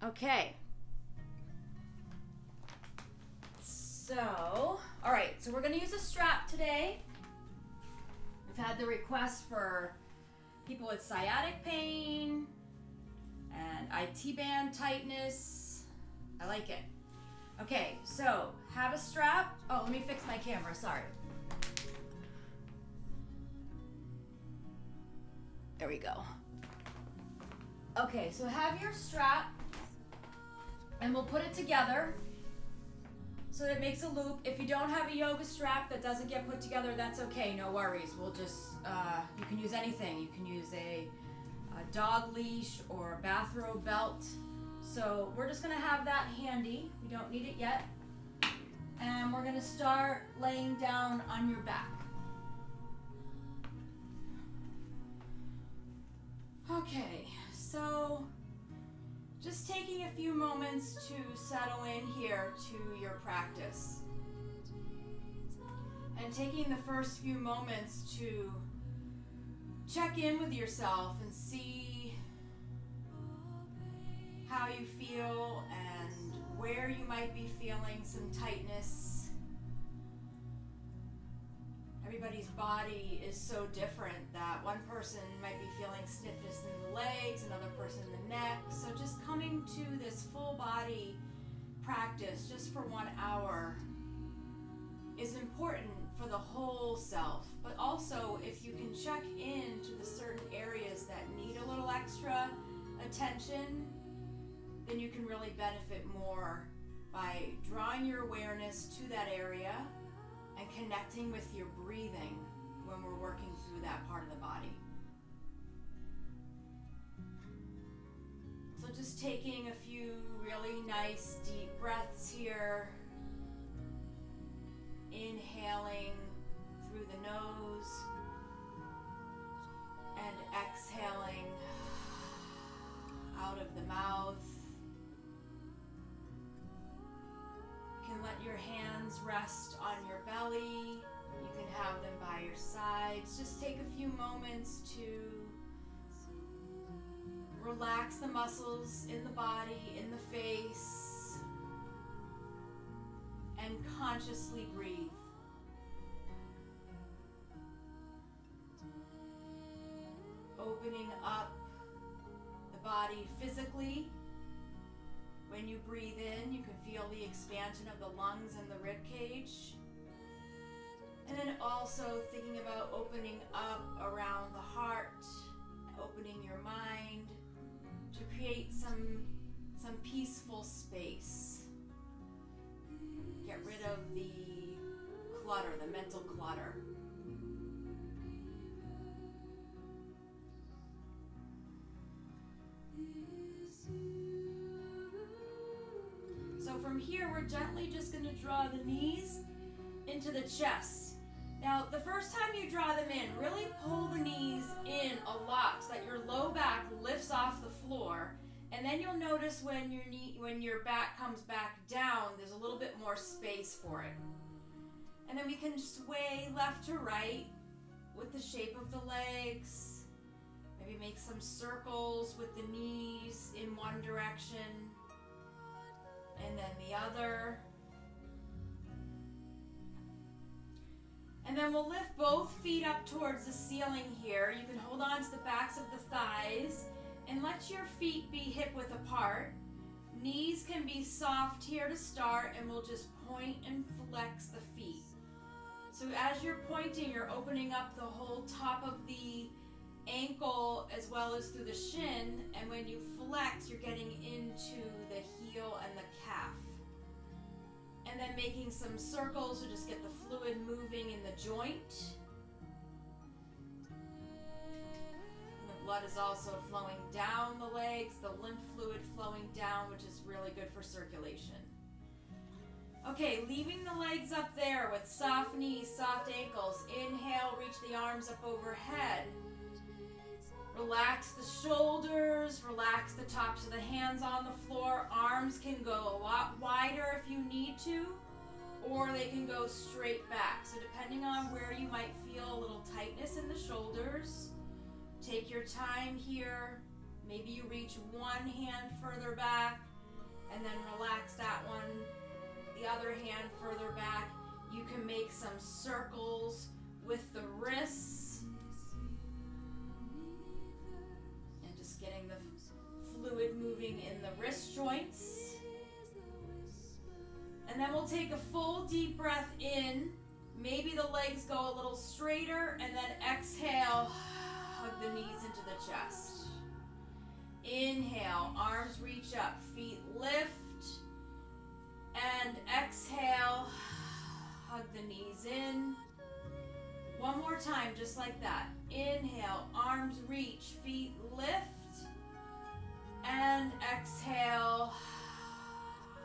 Okay. So, all right, so we're gonna use a strap today. We've had the request for people with sciatic pain and IT band tightness. I like it. Okay, so have a strap. Oh, let me fix my camera, sorry. There we go. Okay, so have your strap and we'll put it together so that it makes a loop. If you don't have a yoga strap that doesn't get put together, that's okay, no worries. We'll just, you can use anything. You can use a dog leash or a bathrobe belt. So we're just gonna have that handy. We don't need it yet. And we're gonna start laying down on your back. Okay, so just taking a few moments to settle in here to your practice. And taking the first few moments to check in with yourself and see how you feel and where you might be feeling some tightness. Everybody's body is so different that one person might be feeling stiffness in the legs, another person in the neck. So just coming to this full body practice just for 1 hour is important for the whole self. But also if you can check into the certain areas that need a little extra attention, then you can really benefit more by drawing your awareness to that area and connecting with your breathing when we're working through that part of the body. So just taking a few really nice deep breaths here. Inhaling through the nose and exhaling out of the mouth. You can let your hands rest on your belly. You can have them by your sides. Just take a few moments to relax the muscles in the body, in the face, and consciously breathe. Opening up the body physically. When you breathe in, you can feel the expansion of the lungs and the rib cage. And then also thinking about opening up around the heart, opening your mind to create some peaceful space. Get rid of the clutter, the mental clutter. So from here, we're gently just going to draw the knees into the chest. Now, the first time you draw them in, really pull the knees in a lot so that your low back lifts off the floor. And then you'll notice when your back comes back down, there's a little bit more space for it. And then we can sway left to right with the shape of the legs. Maybe make some circles with the knees in one direction and then the other. And then we'll lift both feet up towards the ceiling here. You can hold on to the backs of the thighs and let your feet be hip-width apart. Knees can be soft here to start, and we'll just point and flex the feet. So as you're pointing, you're opening up the whole top of the ankle as well as through the shin, and when you flex, you're getting into the heel and the calf. And then making some circles to just get the fluid moving in the joint. And the blood is also flowing down the legs, the lymph fluid flowing down, which is really good for circulation. Okay, leaving the legs up there with soft knees, soft ankles. Inhale, reach the arms up overhead. Relax the shoulders, relax the tops of the hands on the floor. Arms can go a lot wider if you need to, or they can go straight back. So depending on where you might feel a little tightness in the shoulders, take your time here. Maybe you reach one hand further back, And then relax that one. The other hand further back. You can make some circles with the wrists. And just getting the fluid moving in the wrist joints. And then we'll take a full deep breath in. Maybe the legs go a little straighter, and then exhale, hug the knees into the chest. Inhale, arms reach up, feet lift, and exhale, hug the knees in. One more time, just like that. Inhale, arms reach, feet lift, and exhale,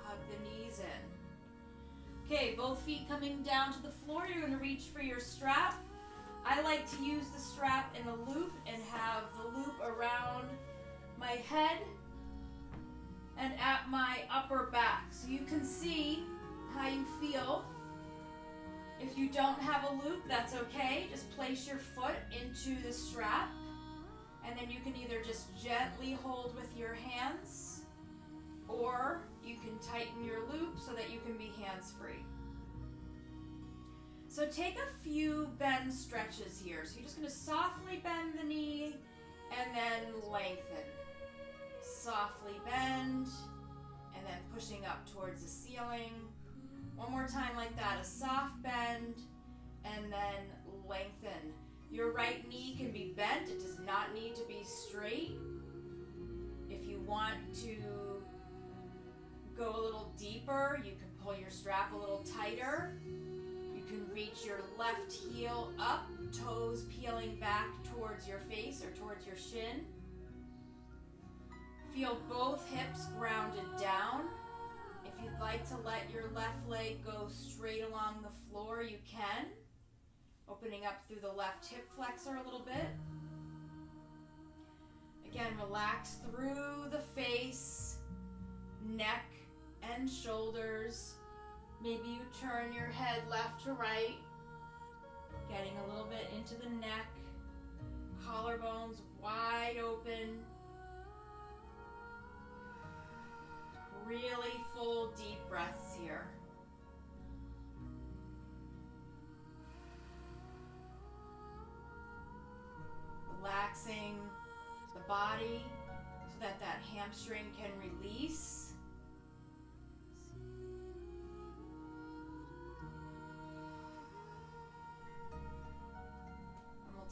hug the knees in. Okay, both feet coming down to the floor. You're going to reach for your strap. I like to use the strap in a loop and have the loop around my head and at my upper back. So you can see how you feel. If you don't have a loop, that's okay. Just place your foot into the strap, and then you can either just gently hold with your hands, or you can tighten your loop so that you can be hands-free. So take a few bend stretches here. So you're just going to softly bend the knee and then lengthen. Softly bend and then pushing up towards the ceiling. One more time like that. A soft bend and then lengthen. Your right knee can be bent. It does not need to be straight. If you want to go a little deeper, you can pull your strap a little tighter. You can reach your left heel up, toes peeling back towards your face or towards your shin. Feel both hips grounded down. If you'd like to let your left leg go straight along the floor, you can. Opening up through the left hip flexor a little bit. Again, relax through the face, neck, and shoulders. Maybe you turn your head left to right, getting a little bit into the neck, collarbones wide open. Really full deep breaths here. Relaxing the body so that that hamstring can release.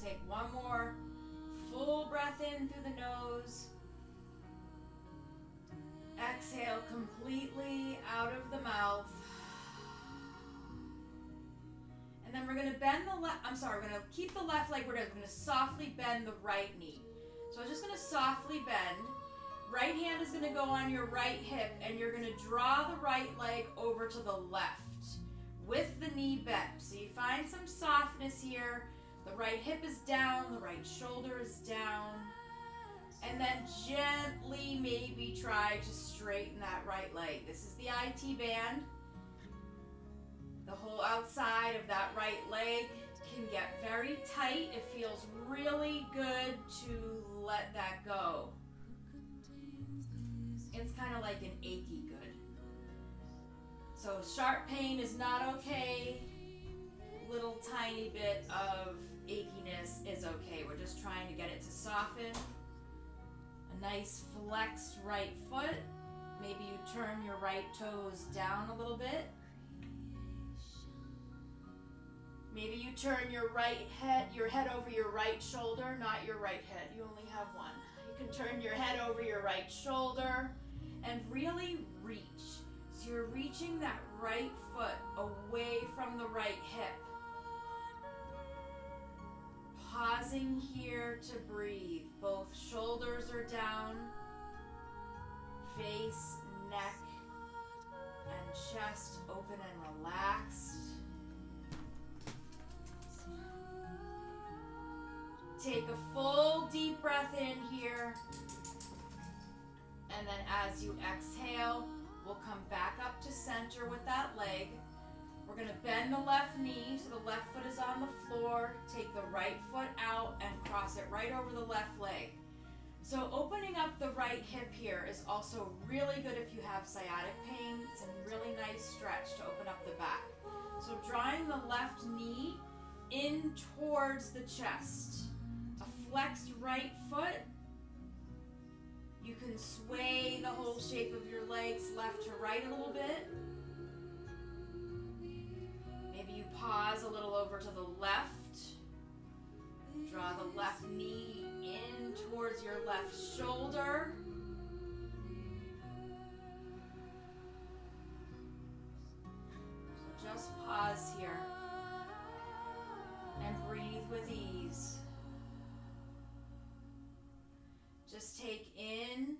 Take one more full breath in through the nose. Exhale completely out of the mouth. And then we're going to bend the we're going to keep the left leg where it is. We're going to softly bend the right knee. So I'm just going to softly bend. Right hand is going to go on your right hip, and you're going to draw the right leg over to the left with the knee bent. So you find some softness here. The right hip is down, the right shoulder is down, and then gently maybe try to straighten that right leg. This is the IT band. The whole outside of that right leg can get very tight. It feels really good to let that go. It's kind of like an achy good. So sharp pain is not okay. Little tiny bit of achiness is okay. We're just trying to get it to soften. A nice flexed right foot. Maybe you turn your right toes down a little bit. Maybe you turn your head over your right shoulder, not your right head. You only have one. You can turn your head over your right shoulder and really reach. So you're reaching that right foot away from the right hip. Pausing here to breathe. Both shoulders are down, face, neck, and chest open and relaxed. Take a full deep breath in here, and then as you exhale, we'll come back up to center with that leg. We're going to bend the left knee so the left foot is on the floor. Take the right foot out and cross it right over the left leg. So opening up the right right hip here is also really good if you have sciatic pain. It's a really nice stretch to open up the back. So drawing the left knee in towards the chest. A flexed right foot. You can sway the whole shape of your legs left to right a little bit. Maybe you pause a little over to the left. Draw the left knee in towards your left shoulder. So just pause here and breathe with ease. Just take in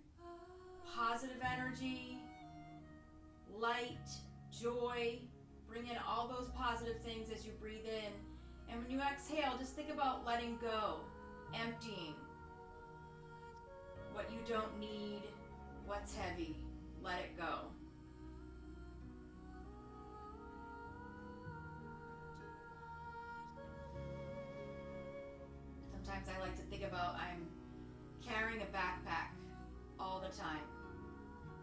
positive energy, light, joy. Bring in all those positive things as you breathe in. And when you exhale, just think about letting go, emptying what you don't need, what's heavy. Let it go. Sometimes I like to think about I'm carrying a backpack all the time.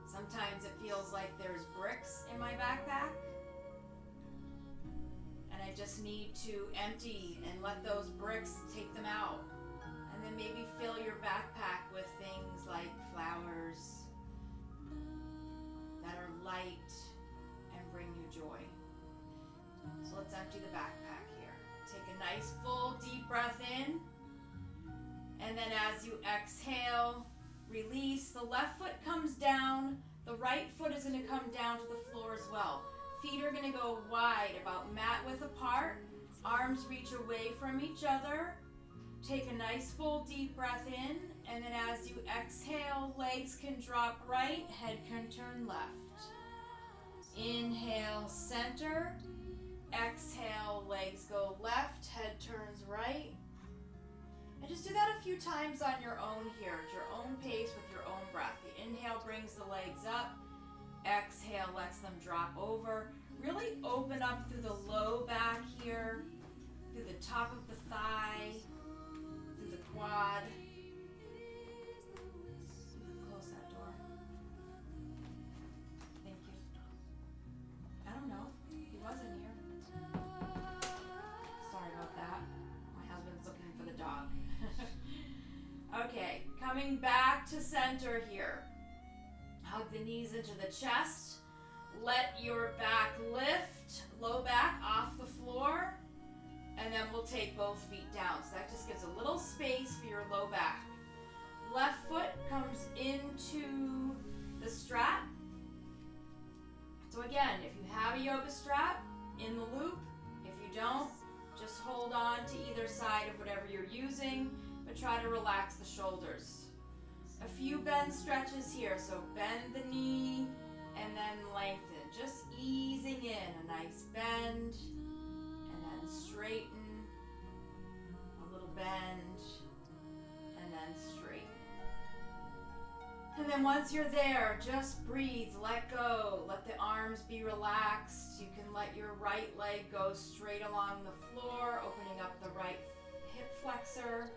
Sometimes it feels like there's bricks in my backpack. And I just need to empty and let those bricks take them out. And then maybe fill your backpack with things like flowers that are light and bring you joy. So let's empty the backpack here. Take a nice full deep breath in. And then as you exhale, release. The left foot comes down. The right foot is going to come down to the floor as well. Feet are going to go wide, about mat width apart. Arms reach away from each other. Take a nice full deep breath in. And then as you exhale, legs can drop right, head can turn left. Inhale, center. Exhale, legs go left, head turns right. And just do that a few times on your own here, at your own pace with your own breath. The inhale brings the legs up. Exhale lets them drop over. Really open up through the low back here, through the top of the thigh, through the quad. Close that door. Thank you. I don't know. He wasn't here. Sorry about that. My husband's looking for the dog. Okay, coming back to center here. Hug the knees into the chest. Let your back lift, low back off the floor. And then we'll take both feet down. So that just gives a little space for your low back. Left foot comes into the strap. So again, if you have a yoga strap, in the loop. If you don't, just hold on to either side of whatever you're using, but try to relax the shoulders. A few bend stretches here, so bend the knee and then lengthen, just easing in a nice bend and then straighten, a little bend and then straighten. And then once you're there, just breathe, let go, let the arms be relaxed. You can let your right leg go straight along the floor, opening up the right hip flexor.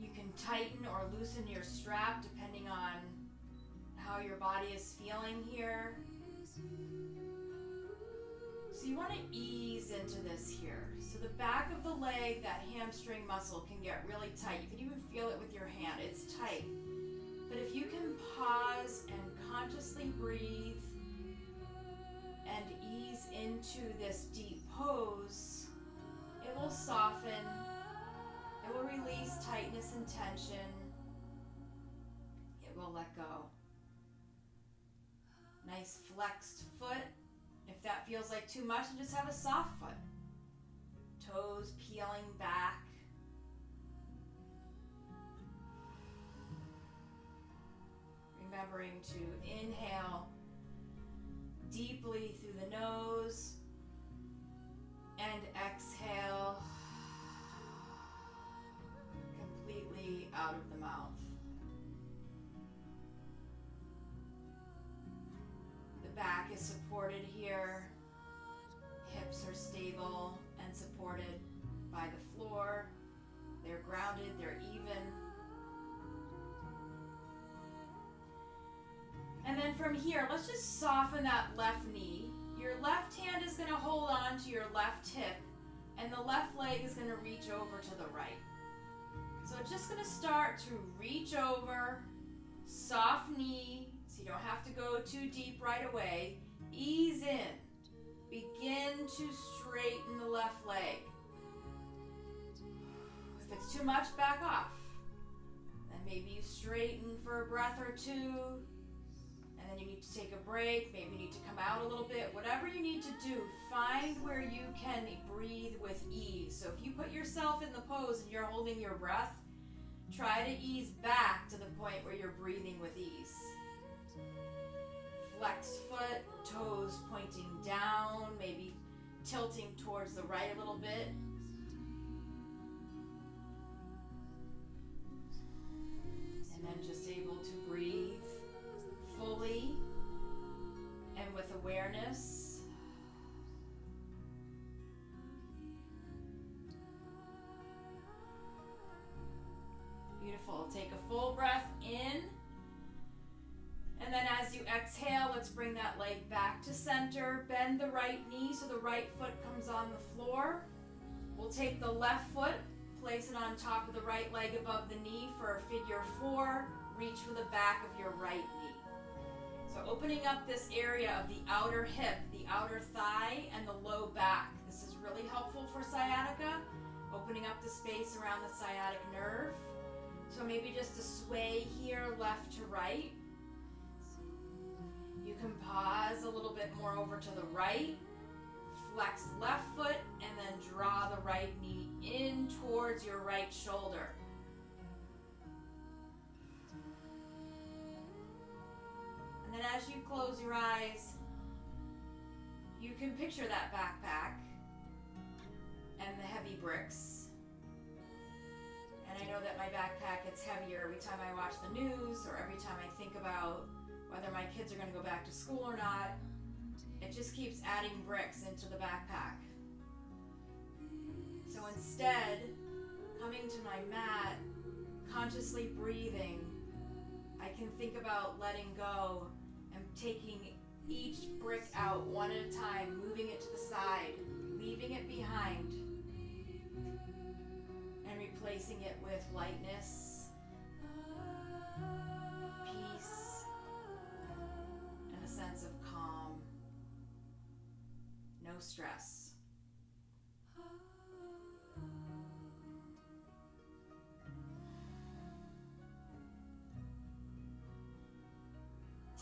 You can tighten or loosen your strap depending on how your body is feeling here. So you want to ease into this here. So the back of the leg, that hamstring muscle can get really tight. You can even feel it with your hand. It's tight. But if you can pause and consciously breathe and ease into this deep pose, it will soften. It will release tightness and tension. It will let go. Nice flexed foot. If that feels like too much, then just have a soft foot. Toes peeling back. Remembering to inhale deeply through the nose and exhale completely out of the mouth. The back is supported here. Hips are stable and supported by the floor. They're grounded, they're even. from here, let's just soften that left knee. Your left hand is going to hold on to your left hip, and the left leg is going to reach over to the right. So it's just going to start to reach over, soft knee, so you don't have to go too deep right away. Ease in. Begin to straighten the left leg. If it's too much, back off. Then maybe you straighten for a breath or two, and then you need to take a break. Maybe you need to come out a little bit. Whatever you need to do, find where you can breathe with ease. So if you put yourself in the pose and you're holding your breath, try to ease back to the point where you're breathing with ease. Flexed foot, toes pointing down, maybe tilting towards the right a little bit. And then just able to breathe fully and with awareness. Beautiful. Take a full breath in. And then as you exhale, let's bring that leg back to center. Bend the right knee so the right foot comes on the floor. We'll take the left foot, place it on top of the right leg above the knee for a figure 4. Reach for the back of your right knee. So opening up this area of the outer hip, the outer thigh, and the low back. This is really helpful for sciatica, opening up the space around the sciatic nerve. So maybe just a sway here, left to right. You can pause a little bit more over to the right, flex left foot, and then draw the right knee in towards your right shoulder. And then as you close your eyes, you can picture that backpack and the heavy bricks. And I know that my backpack gets heavier every time I watch the news or every time I think about whether my kids are going to go back to school or not. It just keeps adding bricks into the backpack. So instead, coming to my mat, consciously breathing, I can think about letting go and taking each brick out one at a time, moving it to the side, leaving it behind, and replacing it with lightness, peace, and a sense of calm. No stress.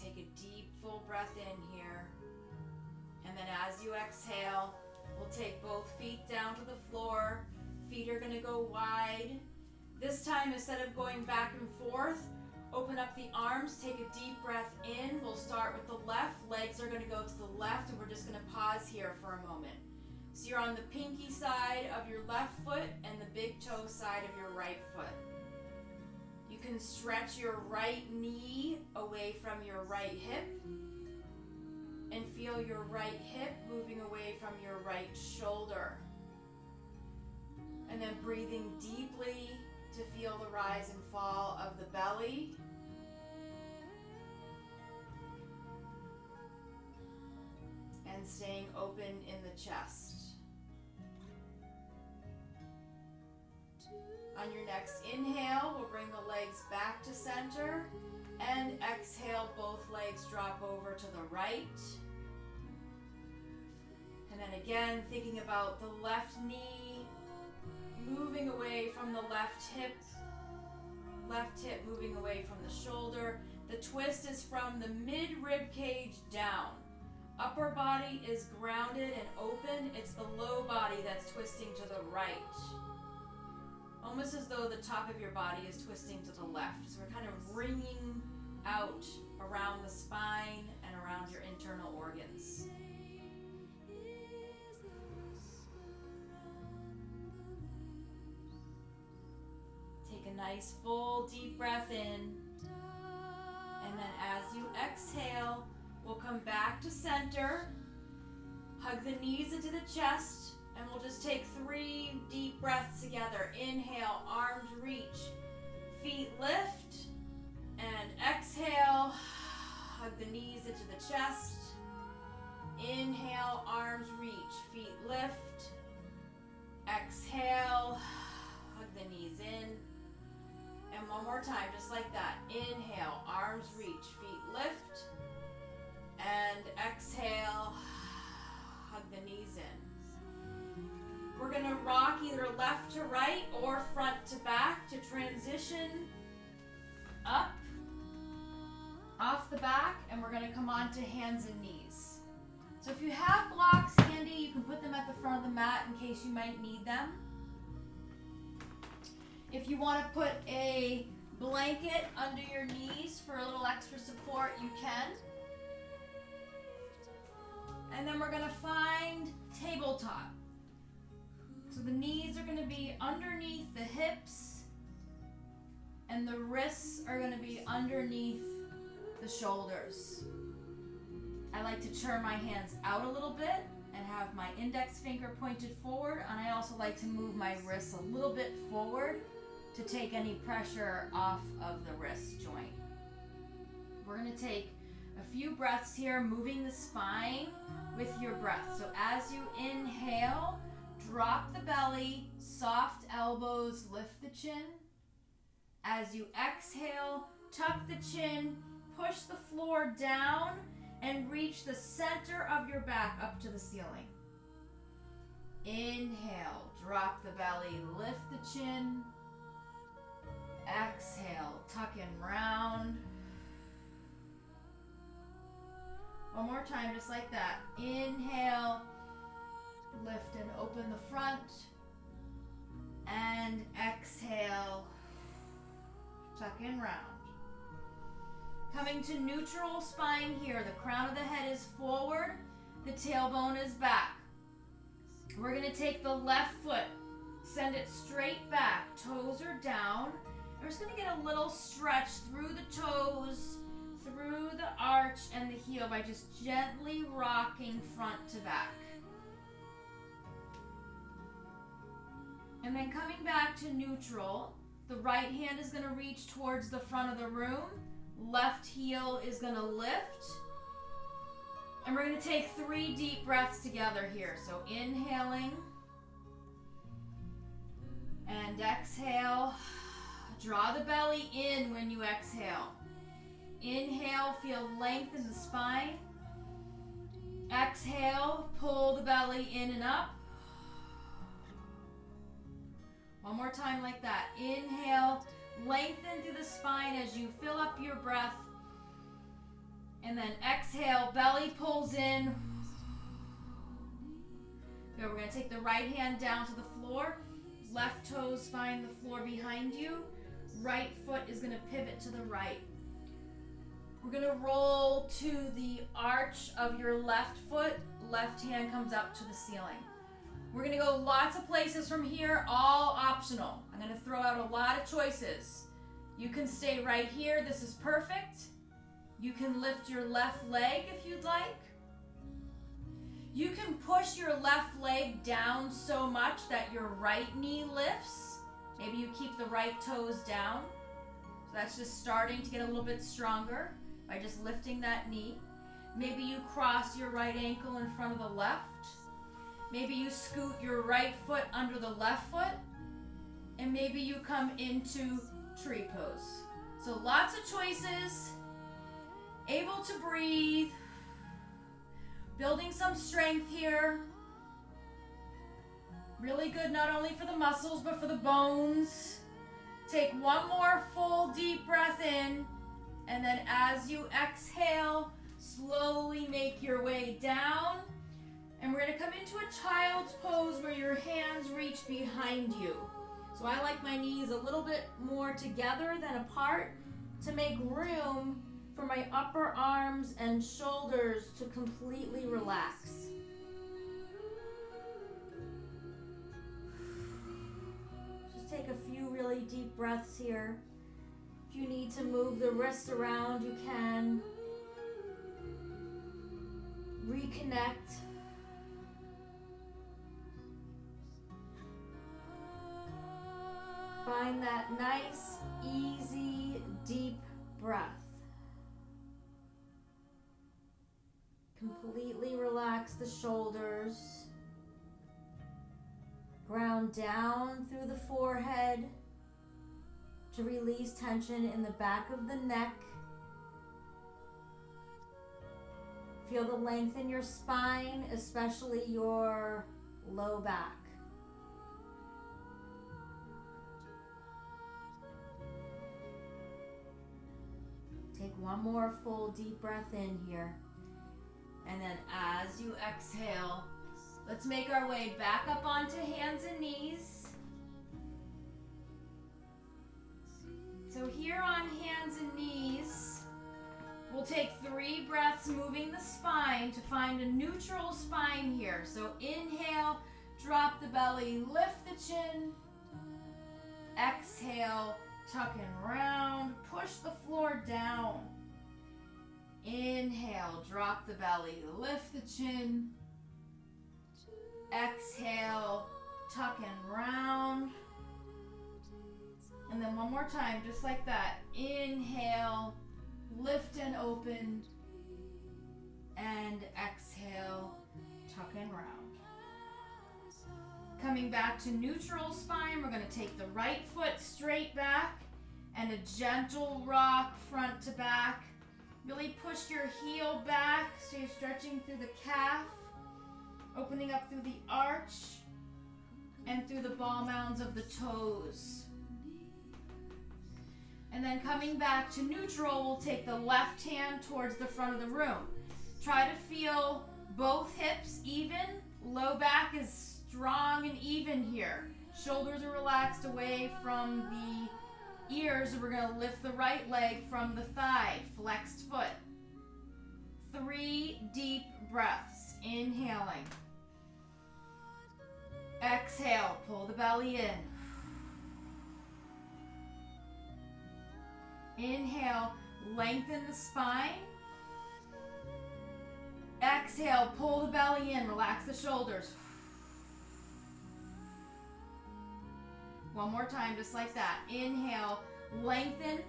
Take a deep, full breath in here. And then as you exhale, we'll take both feet down to the floor. Feet are going to go wide. This time, instead of going back and forth, open up the arms, take a deep breath in. We'll start with the left. Legs are going to go to the left, and we're just going to pause here for a moment. So you're on the pinky side of your left foot and the big toe side of your right foot. You can stretch your right knee away from your right hip and feel your right hip moving away from your right shoulder. And then breathing deeply to feel the rise and fall of the belly. And staying open in the chest. On your next inhale, we'll bring the legs back to center. And exhale, both legs drop over to the right. And then again, thinking about the left knee moving away from the left hip moving away from the shoulder. The twist is from the mid-rib cage down. Upper body is grounded and open. It's the low body that's twisting to the right. Almost as though the top of your body is twisting to the left. So we're kind of wringing out around the spine and around your internal organs. Take a nice full deep breath in. And then as you exhale, we'll come back to center. Hug the knees into the chest. And we'll just take 3 deep breaths together. Inhale, arms reach, feet lift, and exhale, hug the knees feet lift. Exhale, hug the knees in. And one more time, just like that. Inhale, arms reach, feet lift. And exhale, hug the knees in. We're gonna rock either left to right or front to back to transition up, off the back, and we're gonna come on to hands and knees. So if you have blocks handy, you can put them at the front of the mat in case you might need them. If you want to put a blanket under your knees for a little extra support, you can. And then we're going to find tabletop. So the knees are going to be underneath the hips, and the wrists are going to be underneath the shoulders. I like to turn my hands out a little bit and have my index finger pointed forward, and I also like to move my wrists a little bit forward to take any pressure off of the wrist joint. We're going to take a few breaths here, moving the spine with your breath. So as you inhale, drop the belly, soft elbows, lift the chin. As you exhale, tuck the chin, push the floor down, and reach the center of your back up to the ceiling. Inhale, drop the belly, lift the chin. Exhale, tuck and round. One more time, just like that. Inhale, lift and open the front. And exhale, tuck and round. Coming to neutral spine here. The crown of the head is forward, the tailbone is back. We're going to take the left foot, send it straight back, toes are down. We're just going to get a little stretch through the toes, through the arch and the heel by just gently rocking front to back. And then coming back to neutral, the right hand is going to reach towards the front of the room. Left heel is going to lift. And we're going to take 3 deep breaths together here. So inhaling and exhale. Draw the belly in when you exhale. Inhale, feel length in the spine. Exhale, pull the belly in and up. One more time like that. Inhale, lengthen through the spine as you fill up your breath. And then exhale, belly pulls in. Good, we're going to take the right hand down to the floor. Left toes find the floor behind you. Right foot is going to pivot to the right. We're going to roll to the arch of your left foot. Left hand comes up to the ceiling. We're going to go lots of places from here, all optional. I'm going to throw out a lot of choices. You can stay right here. This is perfect. You can lift your left leg if you'd like. You can push your left leg down so much that your right knee lifts. Maybe you keep the right toes down. So that's just starting to get a little bit stronger by just lifting that knee. Maybe you cross your right ankle in front of the left. Maybe you scoot your right foot under the left foot. And maybe you come into tree pose. So lots of choices. Able to breathe. Building some strength here. Really good not only for the muscles but for the bones. Take one more full deep breath in, and then as you exhale, slowly make your way down. And we're going to come into a child's pose where your hands reach behind you. So I like my knees a little bit more together than apart to make room for my upper arms and shoulders to completely relax. Just take a few really deep breaths here. If you need to move the wrists around, you can. Reconnect. Find that nice, easy, deep breath. Completely relax the shoulders. Ground down through the forehead to release tension in the back of the neck. Feel the length in your spine, especially your low back. Take one more full deep breath in here. And then as you exhale, let's make our way back up onto hands and knees. So here on hands and knees, we'll take 3 breaths moving the spine to find a neutral spine here. So inhale, drop the belly, lift the chin. Exhale, tuck and round, push the floor down. Inhale, drop the belly, lift the chin. Exhale, tuck and round. And then one more time, just like that. Inhale, lift and open. And exhale, tuck and round. Coming back to neutral spine, we're going to take the right foot straight back and a gentle rock front to back. Really push your heel back so you're stretching through the calf, opening up through the arch and through the ball mounds of the toes. And then coming back to neutral, we'll take the left hand towards the front of the room. Try to feel both hips even. Low back is strong and even here. Shoulders are relaxed away from the ears. We're going to lift the right leg from the thigh, flexed foot. 3 deep breaths. Inhaling. Exhale, pull the belly in. Inhale, lengthen the spine. Exhale, pull the belly in, relax the shoulders. One more time, just like that. Inhale, lengthen.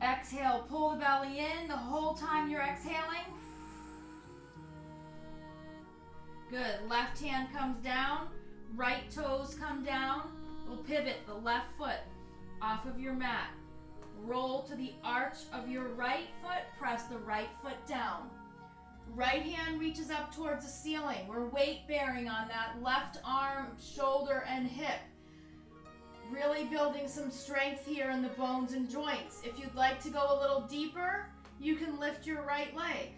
Exhale, pull the belly in the whole time you're exhaling. Good. Left hand comes down, right toes come down. We'll pivot the left foot off of your mat. Roll to the arch of your right foot, press the right foot down. Right hand reaches up towards the ceiling. We're weight bearing on that left arm, shoulder, and hip. Really building some strength here in the bones and joints. If you'd like to go a little deeper, you can lift your right leg.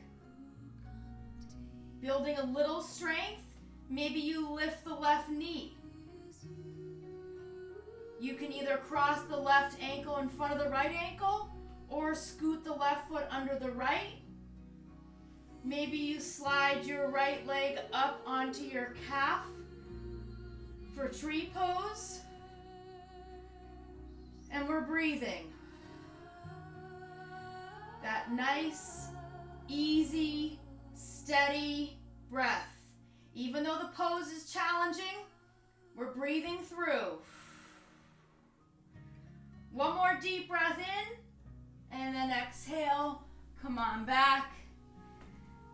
Building a little strength, maybe you lift the left knee. You can either cross the left ankle in front of the right ankle or scoot the left foot under the right. Maybe you slide your right leg up onto your calf for tree pose. And we're breathing. That nice, easy, steady breath. Even though the pose is challenging, we're breathing through. One more deep breath in, and then exhale. Come on back.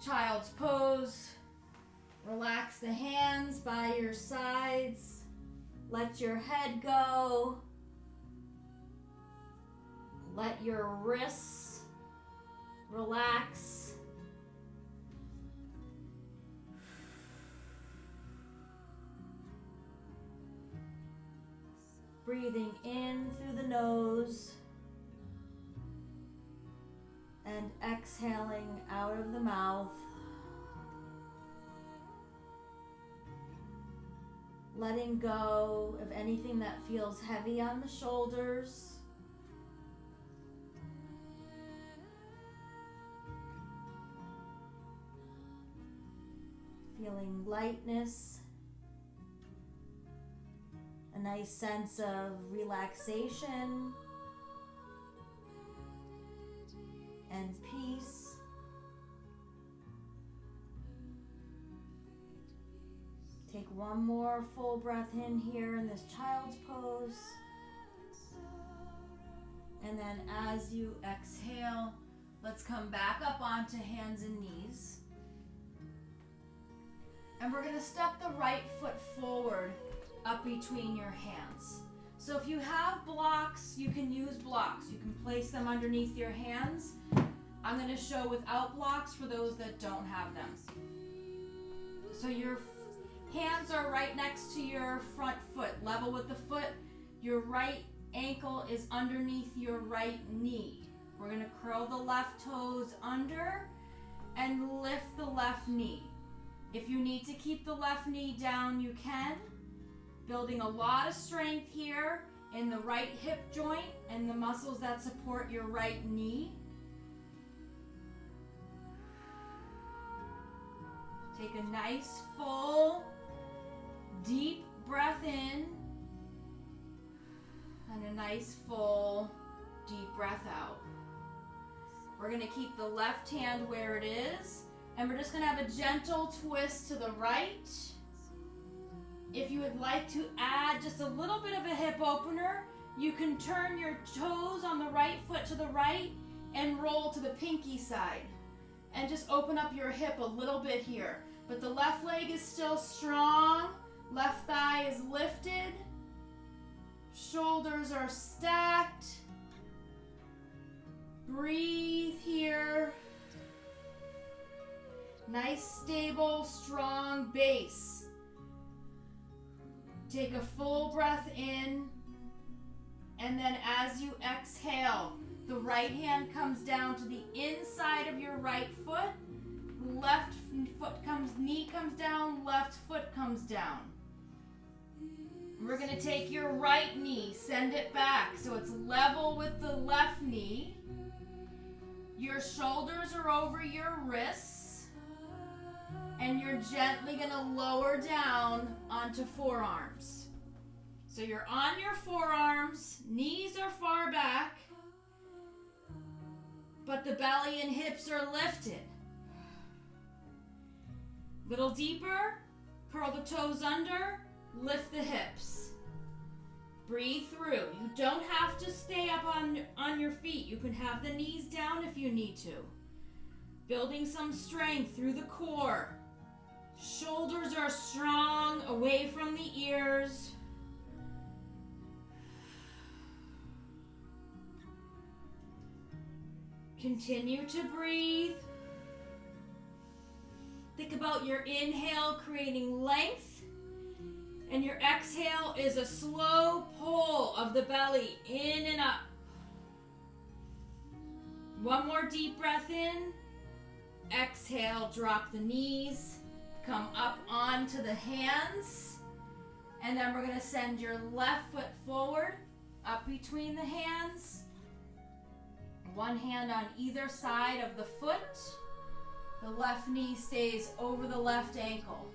Child's pose. Relax the hands by your sides. Let your head go. Let your wrists relax. Breathing in through the nose and exhaling out of the mouth. Letting go of anything that feels heavy on the shoulders. Feeling lightness. A nice sense of relaxation and peace. Take one more full breath in here in this child's pose. And then as you exhale, let's come back up onto hands and knees. And we're gonna step the right foot forward up between your hands. So if you have blocks, you can use blocks. You can place them underneath your hands. I'm gonna show without blocks for those that don't have them. So your hands are right next to your front foot, level with the foot. Your right ankle is underneath your right knee. We're gonna curl the left toes under and lift the left knee. If you need to keep the left knee down, you can. Building a lot of strength here in the right hip joint and the muscles that support your right knee. Take a nice, full, deep breath in and a nice, full, deep breath out. We're going to keep the left hand where it is, and we're just going to have a gentle twist to the right. If you would like to add just a little bit of a hip opener, you can turn your toes on the right foot to the right and roll to the pinky side. And just open up your hip a little bit here. But the left leg is still strong. Left thigh is lifted. Shoulders are stacked. Breathe here. Nice, stable, strong base. Take a full breath in. And then as you exhale, the right hand comes down to the inside of your right foot. Left foot knee comes down, left foot comes down. We're going to take your right knee, send it back so it's level with the left knee. Your shoulders are over your wrists. And you're gently going to lower down onto forearms. So you're on your forearms, knees are far back, but the belly and hips are lifted. Little deeper, curl the toes under, lift the hips. Breathe through. You don't have to stay up on your feet. You can have the knees down if you need to. Building some strength through the core. Shoulders are strong, away from the ears. Continue to breathe. Think about your inhale creating length, and your exhale is a slow pull of the belly in and up. One more deep breath in. Exhale, drop the knees, come up onto the hands, and then we're going to send your left foot forward, up between the hands. One hand on either side of the foot. The left knee stays over the left ankle.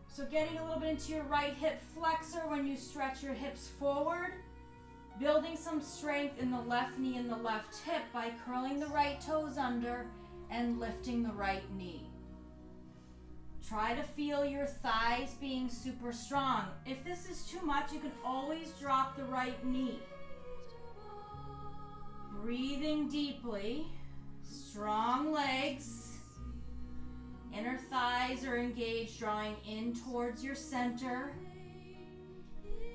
So getting a little bit into your right hip flexor when you stretch your hips forward. Building some strength in the left knee and the left hip by curling the right toes under and lifting the right knee. Try to feel your thighs being super strong. If this is too much, you can always drop the right knee. Breathing deeply, strong legs, inner thighs are engaged, drawing in towards your center.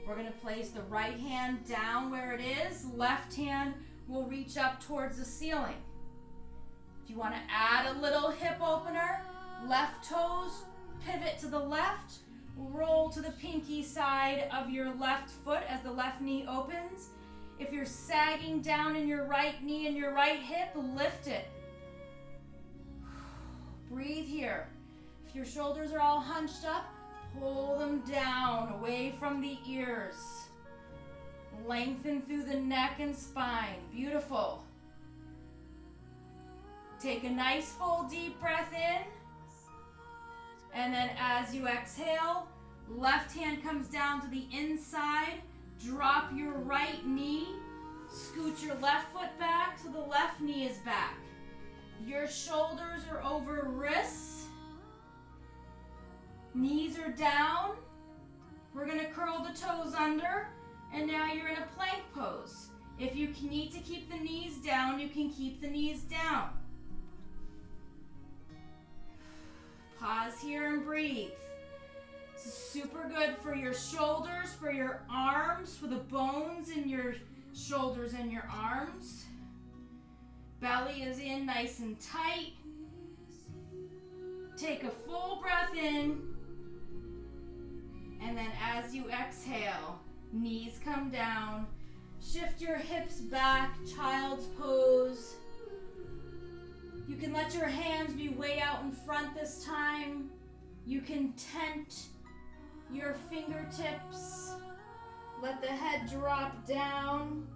We're going to place the right hand down where it is. Left hand will reach up towards the ceiling. If you want to add a little hip opener, left toes pivot to the left, roll to the pinky side of your left foot as the left knee opens. If you're sagging down in your right knee and your right hip, lift it. Breathe here. If your shoulders are all hunched up, pull them down away from the ears. Lengthen through the neck and spine. Beautiful. Take a nice full deep breath in. And then as you exhale, left hand comes down to the inside. Drop your right knee. Scoot your left foot back so the left knee is back. Your shoulders are over wrists. Knees are down. We're going to curl the toes under. And now you're in a plank pose. If you need to keep the knees down, you can keep the knees down. Pause here and breathe. This is super good for your shoulders, for your arms, for the bones in your shoulders and your arms. Belly is in nice and tight. Take a full breath in. And then as you exhale, knees come down. Shift your hips back, child's pose. You can let your hands be way out in front this time. You can tent your fingertips. Let the head drop down.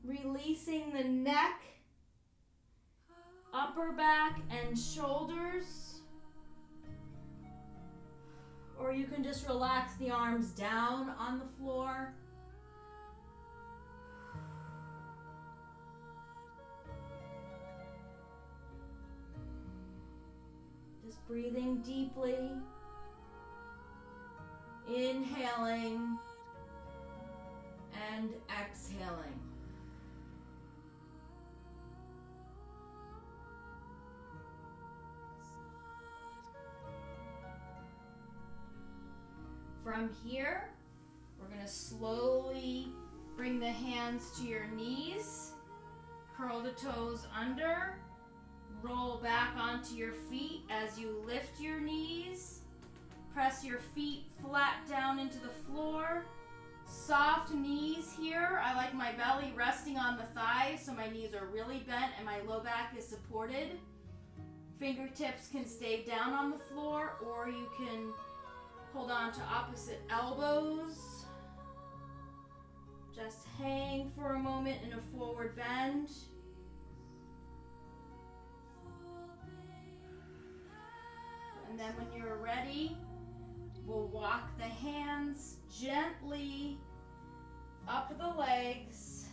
Releasing the neck, upper back, and shoulders. Or you can just relax the arms down on the floor. Just breathing deeply. Inhaling and exhaling. From here, we're going to slowly bring the hands to your knees, curl the toes under, roll back onto your feet as you lift your knees, press your feet flat down into the floor, soft knees here. I like my belly resting on the thighs so my knees are really bent and my low back is supported. Fingertips can stay down on the floor or you can hold on to opposite elbows. Just hang for a moment in a forward bend. And then when you're ready, we'll walk the hands gently up the legs,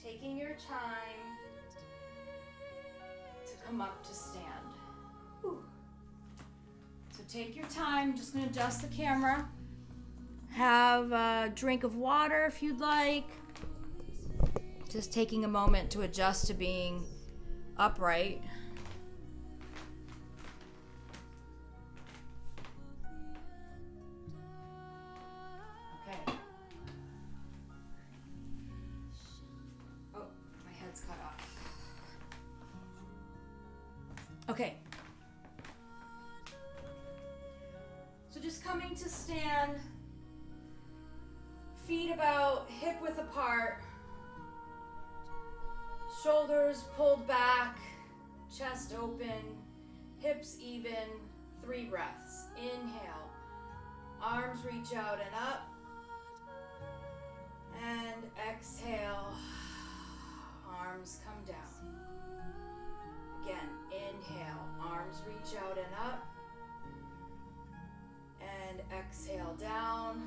taking your time to come up to stand. Whew. So take your time, just gonna adjust the camera. Have a drink of water if you'd like. Just taking a moment to adjust to being upright. Okay. Oh, my head's cut off. Okay. So just coming to stand, feet about hip width apart, shoulders pulled back, chest open, hips even, 3 breaths. Inhale, arms reach out and up, and exhale, arms come down. Again, inhale, arms reach out and up, and exhale down.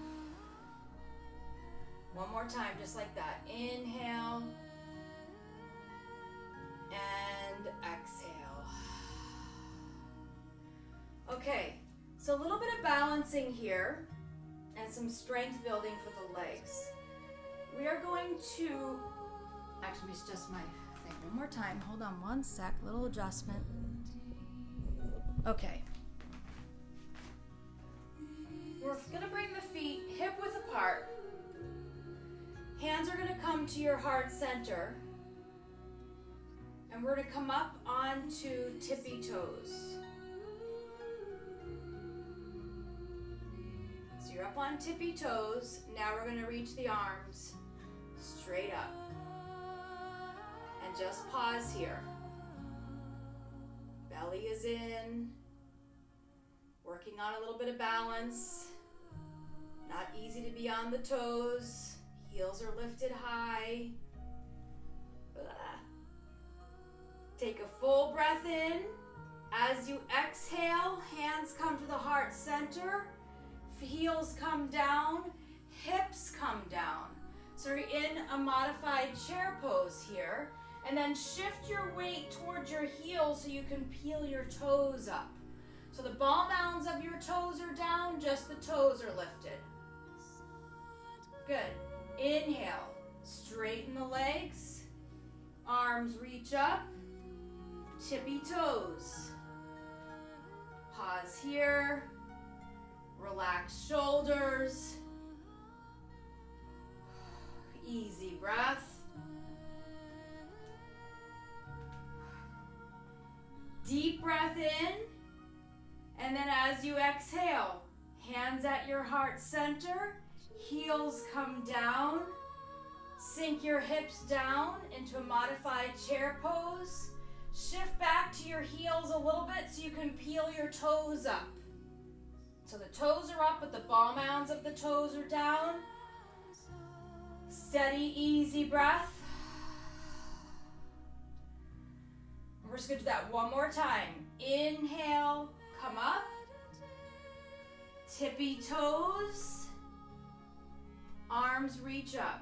One more time, just like that. Inhale and exhale. Okay, so a little bit of balancing here and some strength building for the legs. We are going to, actually it's just my thing. One more time, hold on one sec, little adjustment. Okay. We're gonna bring the feet hip width apart. Hands are gonna come to your heart center. And we're gonna come up onto tippy toes. So you're up on tippy toes. Now we're gonna reach the arms straight up. And just pause here. Belly is in. Working on a little bit of balance. Not easy to be on the toes. Heels are lifted high. Take a full breath in. As you exhale, hands come to the heart center. Heels come down. Hips come down. So you're in a modified chair pose here. And then shift your weight towards your heels so you can peel your toes up. So the ball mounds of your toes are down, just the toes are lifted. Good. Inhale, straighten the legs, arms reach up, tippy toes. Pause here. Relax shoulders. Easy breath. Deep breath in. And then as you exhale, hands at your heart center, heels come down. Sink your hips down into a modified chair pose. Shift back to your heels a little bit so you can peel your toes up. So the toes are up, but the ball mounds of the toes are down. Steady, easy breath. We're just going to do that one more time. Inhale, come up. Tippy toes. Arms reach up.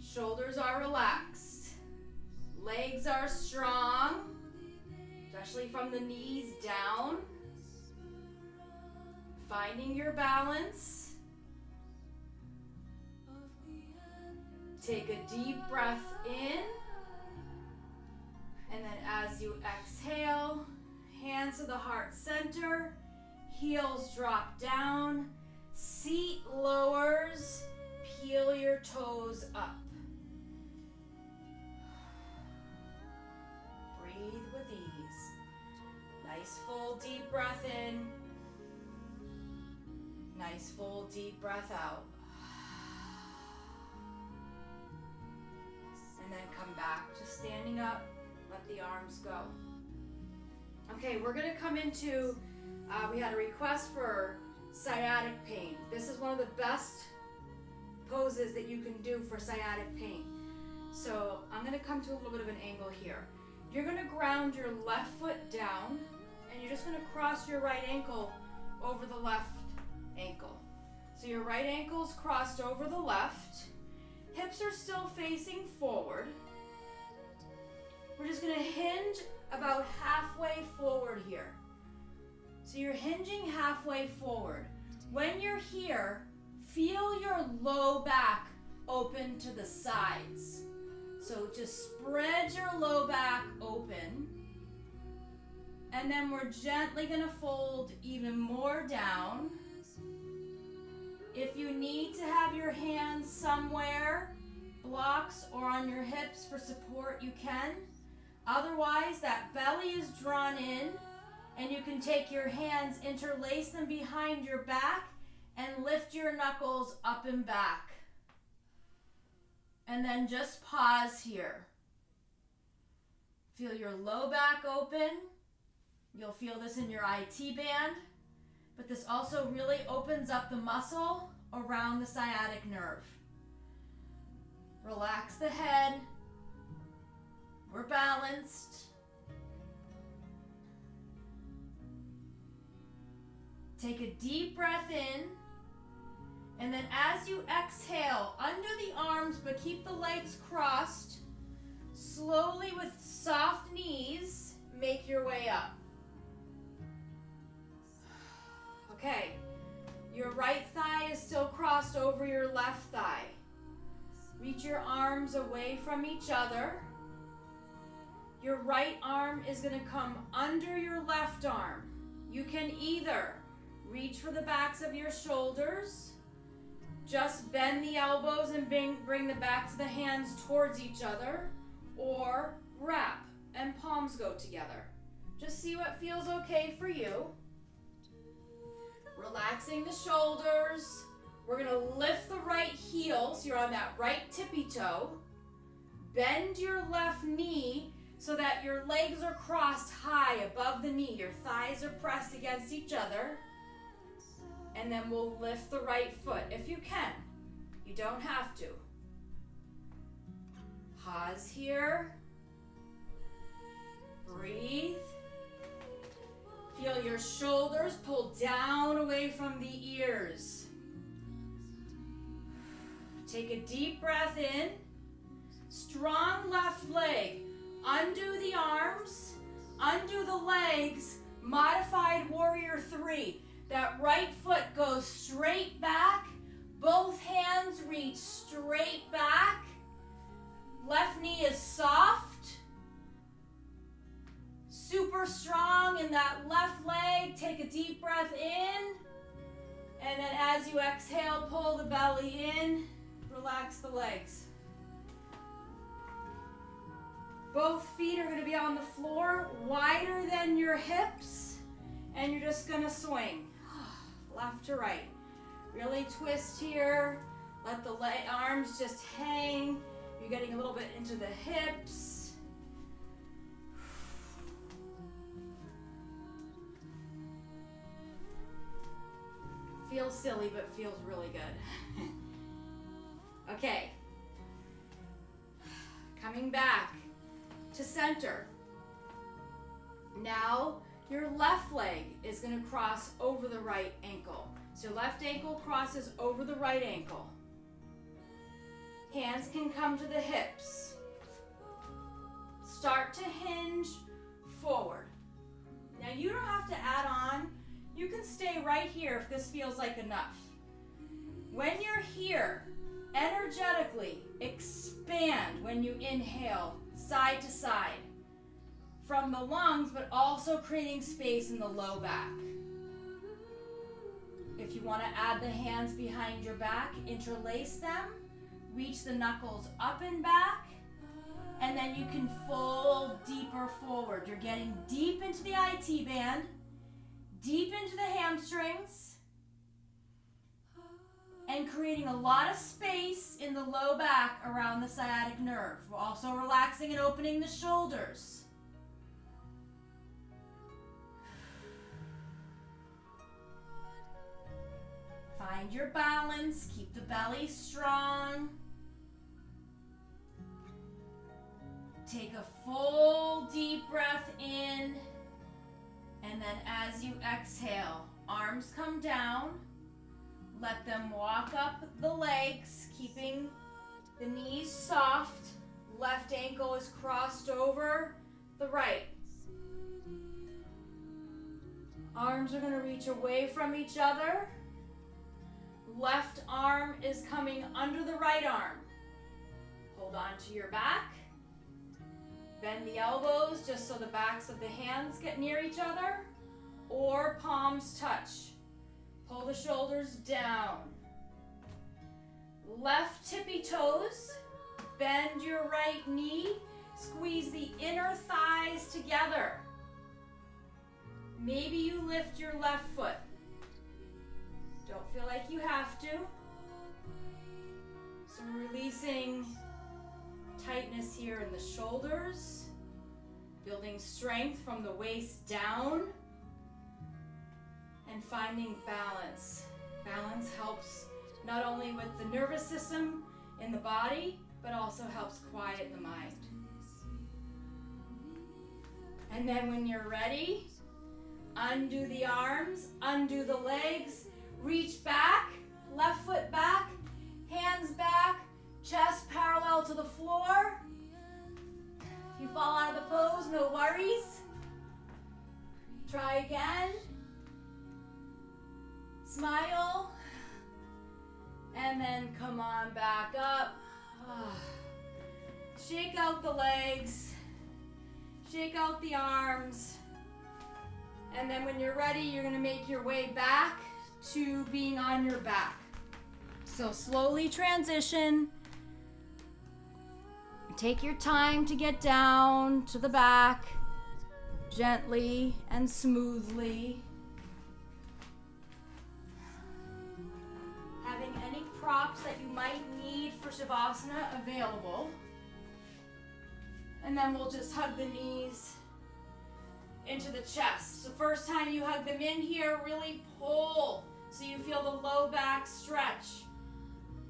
Shoulders are relaxed. Legs are strong, especially from the knees down. Finding your balance. Take a deep breath in. And then as you exhale, hands to the heart center, heels drop down, seat lowers, peel your toes up. Breathe with ease. Nice full deep breath in. Nice full deep breath out. And then come back to standing up. Let the arms go. Okay, we're going to come into, we had a request for sciatic pain. This is one of the best poses that you can do for sciatic pain. So I'm going to come to a little bit of an angle here. You're going to ground your left foot down, and you're just going to cross your right ankle over the left ankle. So your right ankle's crossed over the left. Hips are still facing forward. We're just going to hinge about halfway forward here. So you're hinging halfway forward. When you're here, feel your low back open to the sides. So just spread your low back open. And then we're gently going to fold even more down. If you need to have your hands somewhere, blocks or on your hips for support, you can. Otherwise, that belly is drawn in, and you can take your hands, interlace them behind your back, and lift your knuckles up and back. And then just pause here. Feel your low back open. You'll feel this in your IT band, but this also really opens up the muscle around the sciatic nerve. Relax the head. We're balanced. Take a deep breath in, and then as you exhale, under the arms, but keep the legs crossed, slowly with soft knees, make your way up. Okay, your right thigh is still crossed over your left thigh. Reach your arms away from each other. Your right arm is going to come under your left arm. You can either reach for the backs of your shoulders, just bend the elbows and bring the backs of the hands towards each other, or wrap and palms go together. Just see what feels okay for you. Relaxing the shoulders. We're going to lift the right heel, so you're on that right tippy toe. Bend your left knee so that your legs are crossed high above the knee. Your thighs are pressed against each other. And then we'll lift the right foot if you can. You don't have to. Pause here. Breathe. Feel your shoulders pull down away from the ears. Take a deep breath in. Strong left leg. Undo the arms. Undo the legs. Modified warrior 3. That right foot goes straight back. Both hands reach straight back. Left knee is soft. Super super strong in that left leg. Take a deep breath in. And then as you exhale, pull the belly in. Relax the legs. Both feet are going to be on the floor, wider than your hips. And you're just going to swing. Left to right. Really twist here. Let the arms just hang. You're getting a little bit into the hips. Feels silly, but feels really good. Okay. Coming back to center. Now, your left leg is going to cross over the right ankle. So left ankle crosses over the right ankle. Hands can come to the hips. Start to hinge forward. Now you don't have to add on. You can stay right here if this feels like enough. When you're here, energetically expand when you inhale, side to side. From the lungs, but also creating space in the low back. If you want to add the hands behind your back, interlace them, reach the knuckles up and back, and then you can fold deeper forward. You're getting deep into the IT band, deep into the hamstrings, and creating a lot of space in the low back around the sciatic nerve. We're also relaxing and opening the shoulders. Find your balance, keep the belly strong. Take a full deep breath in, and then as you exhale, arms come down. Let them walk up the legs, keeping the knees soft. Left ankle is crossed over the right. Arms are going to reach away from each other. Left arm is coming under the right arm. Hold on to your back. Bend the elbows just so the backs of the hands get near each other, or palms touch. Pull the shoulders down. Left tippy toes. Bend your right knee. Squeeze the inner thighs together. Maybe you lift your left foot. Don't feel like you have to. So releasing tightness here in the shoulders, building strength from the waist down, and finding balance. Balance helps not only with the nervous system in the body, but also helps quiet the mind. And then when you're ready, undo the arms, undo the legs, reach back, left foot back, hands back, chest parallel to the floor. If you fall out of the pose, no worries. Try again. Smile. And then come on back up. Shake out the legs. Shake out the arms. And then when you're ready, you're going to make your way back to being on your back. So slowly transition. Take your time to get down to the back, gently and smoothly. Having any props that you might need for Shavasana available. And then we'll just hug the knees into the chest. So first time you hug them in here, really pull so you feel the low back stretch.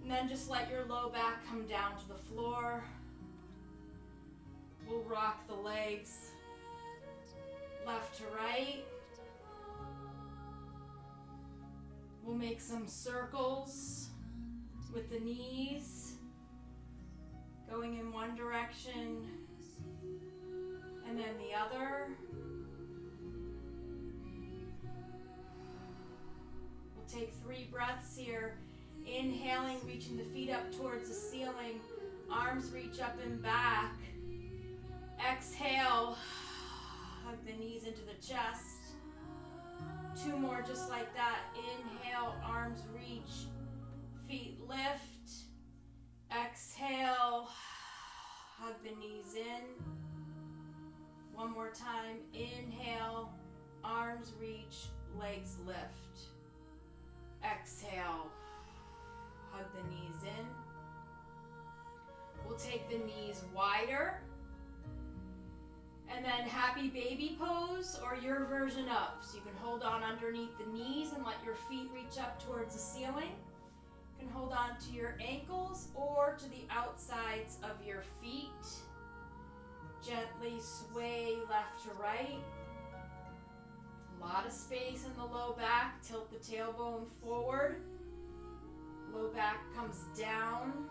And then just let your low back come down to the floor. We'll rock the legs left to right. We'll make some circles with the knees going in one direction and then the other. We'll take 3 breaths here. Inhaling, reaching the feet up towards the ceiling. Arms reach up and back. Exhale. Hug the knees into the chest. 2 more just like that. Inhale, arms reach, feet lift. Exhale, hug the knees in. 1 more time. Inhale, arms reach, legs lift. Exhale, hug the knees in. We'll take the knees wider. And then happy baby pose or your version up. So you can hold on underneath the knees and let your feet reach up towards the ceiling. You can hold on to your ankles or to the outsides of your feet. Gently sway left to right. A lot of space in the low back. Tilt the tailbone forward. Low back comes down.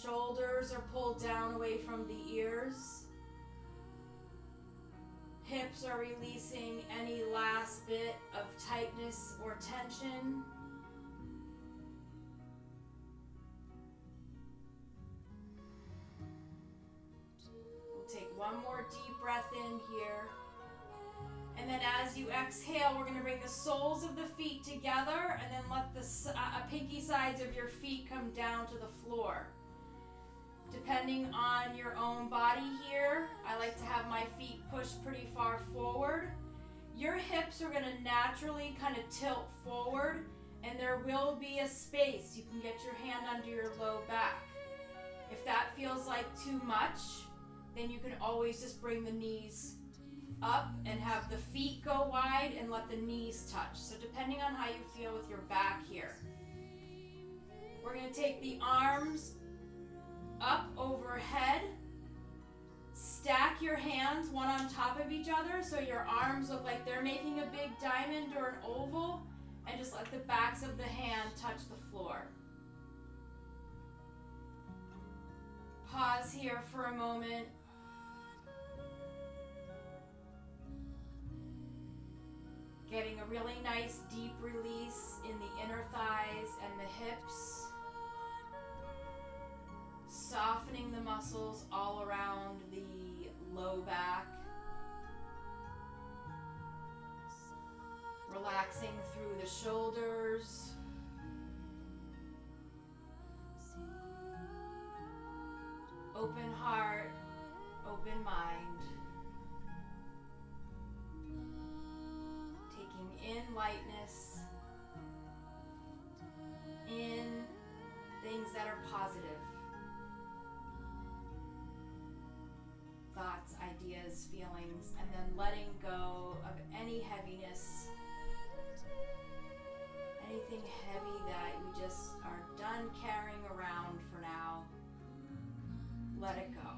Shoulders are pulled down away from the ears. Hips are releasing any last bit of tightness or tension. We'll take 1 more deep breath in here. And then as you exhale, we're going to bring the soles of the feet together and then let the pinky sides of your feet come down to the floor. Depending on your own body here, I like to have my feet pushed pretty far forward. Your hips are going to naturally kind of tilt forward, and there will be a space. You can get your hand under your low back. If that feels like too much, then you can always just bring the knees up and have the feet go wide and let the knees touch. So depending on how you feel with your back here. We're going to take the arms up overhead. Stack your hands one on top of each other so your arms look like they're making a big diamond or an oval, and just let the backs of the hand touch the floor. Pause here for a moment. Getting a really nice deep release in the inner thighs and the hips. Softening the muscles all around the low back. Relaxing through the shoulders. Open heart, open mind. Taking in lightness, in things that are positive. Thoughts, ideas, feelings, and then letting go of any heaviness, anything heavy that you just are done carrying around for now. Let it go.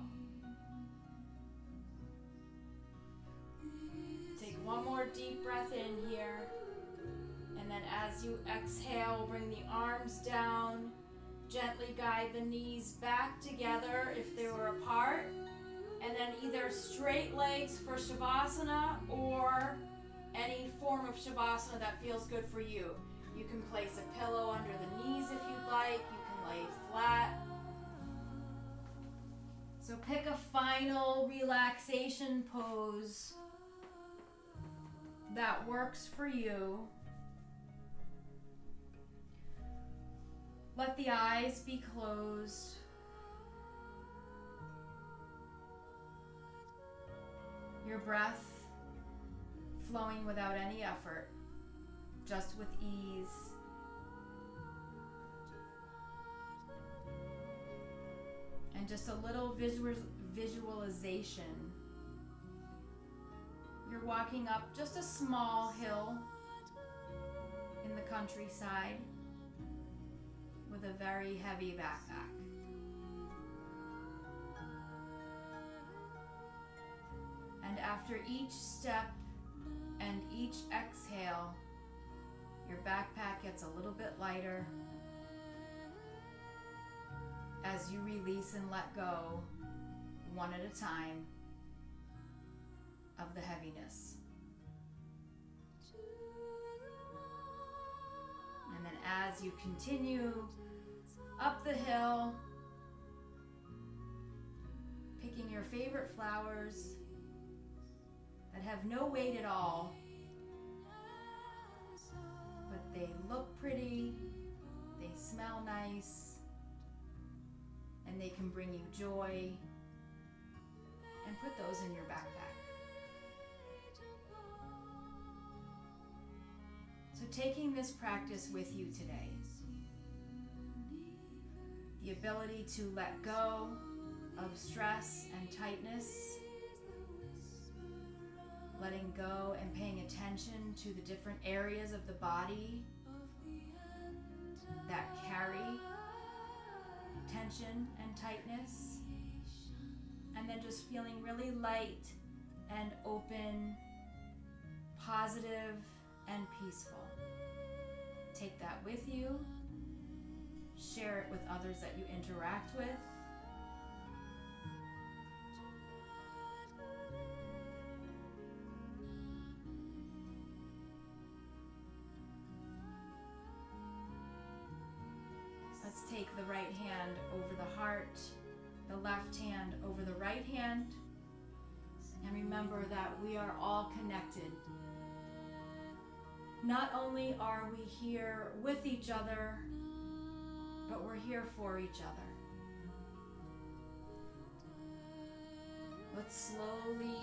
Take 1 more deep breath in here, and then as you exhale, bring the arms down. Gently guide the knees back together if they were apart. And then either straight legs for Shavasana or any form of Shavasana that feels good for you. You can place a pillow under the knees if you'd like. You can lay flat. So pick a final relaxation pose that works for you. Let the eyes be closed. Your breath flowing without any effort, just with ease. And just a little visualization. You're walking up just a small hill in the countryside with a very heavy backpack. And after each step and each exhale, your backpack gets a little bit lighter as you release and let go, one at a time, of the heaviness. And then as you continue up the hill, picking your favorite flowers that have no weight at all, but they look pretty, they smell nice, and they can bring you joy, and put those in your backpack. So taking this practice with you today, the ability to let go of stress and tightness, letting go and paying attention to the different areas of the body that carry tension and tightness, and then just feeling really light and open, positive and peaceful. Take that with you. Share it with others that you interact with. Let's take the right hand over the heart, the left hand over the right hand, and remember that we are all connected. Not only are we here with each other, but we're here for each other. Let's slowly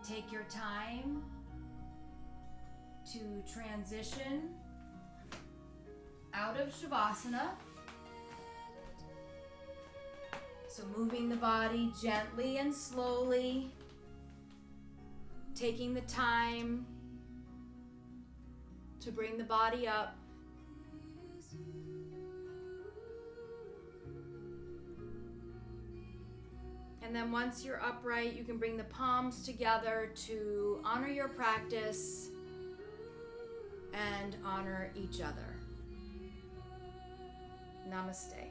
take your time to transition out of Shavasana. So moving the body gently and slowly, taking the time to bring the body up. And then once you're upright, you can bring the palms together to honor your practice and honor each other. Namaste.